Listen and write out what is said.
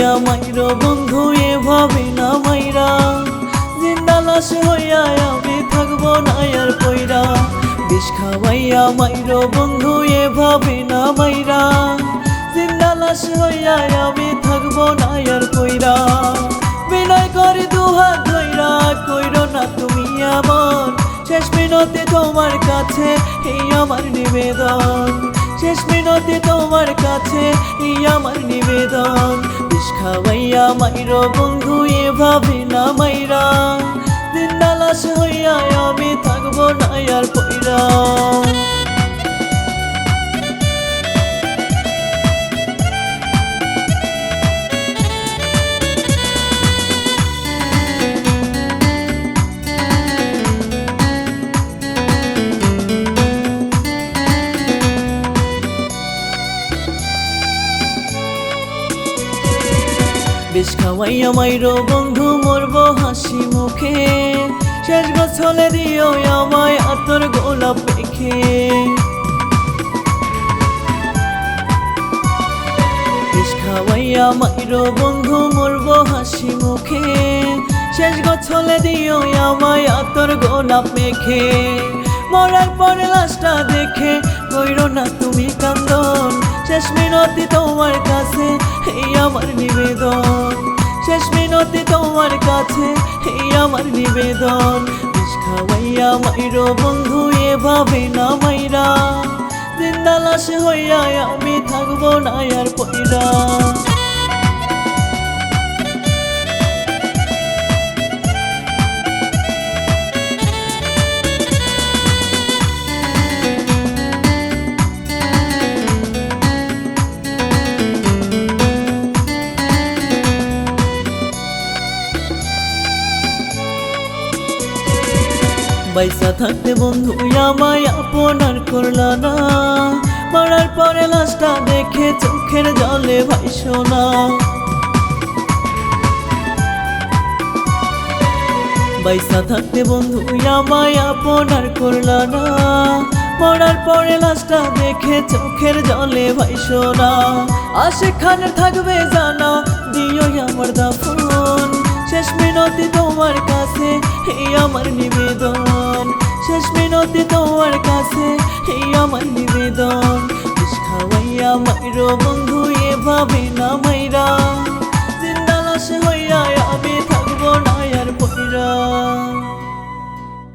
খাওয়াইয়া মাইরো বন্ধু এভাবে না মাইরা, জিন্দা লাশ হইয়া আমি থাকবো না আর পইরা। বিষ খাওয়াইয়া মাইরো বন্ধু এভাবে না মাইরা, জিন্দা লাশ হইয়া আমি থাকবো না আর পইরা। বিনয় করে দুহাত ধইরা কইরো না তুমি এমন, শেষ মিনতে তোমার কাছে এই আমার নিবেদন, শেষ মিনতে তোমার কাছে এই আমার নিবেদন। বিষ খাওয়াইয়া মাইরো বন্ধু এভাবে না মাইরা, জিন্দা লাশ হইয়া আমি থাকবো না আর পইরা। বিষ খাওয়াইয়া মাইরো বন্ধু মরবো হাসি মুখে, শেষ গোছলে দিও আমায় আতর গোলাপ মেখে। বিষ খাওয়াইয়া মাইরো বন্ধু মরবো হাসি মুখে, শেষ গোছলে দিও আমায় আতর গোলাপ মেখে। মরার পরে লাশটা দেখে কইরো না তুমি কান্দন, শেষ মিনতি তোমার কাছে এই আমার নিবেদন, শেষ মিনতি তোমার কাছে এই আমার নিবেদন। বিষ খাওয়াইয়া মাইরো বন্ধু এভাবে না মাইরা, জিন্দা লাশ হইয়া আমি থাকবো না আর পইরা। বাইসা থাকতে বন্ধু আমায় আপনার করলা না, মরার পরে লাশটা দেখে চোখের জলে ভাইসো না। বাইসা থাকতে বন্ধু আমায় আপনার করলা না, মরার পরে লাশটা দেখে চোখের জলে ভাইসো না। আশিক খানের থাকবে জানা দিও আমার দাফন, শেষ মিনতি তোমার কাছে এই আমার নিবেদন, শেষ মিনতি তোমার কাছে এই আমার নিবেদন। বিষ খাওয়াইয়া মাইরো বন্ধু এভাবে না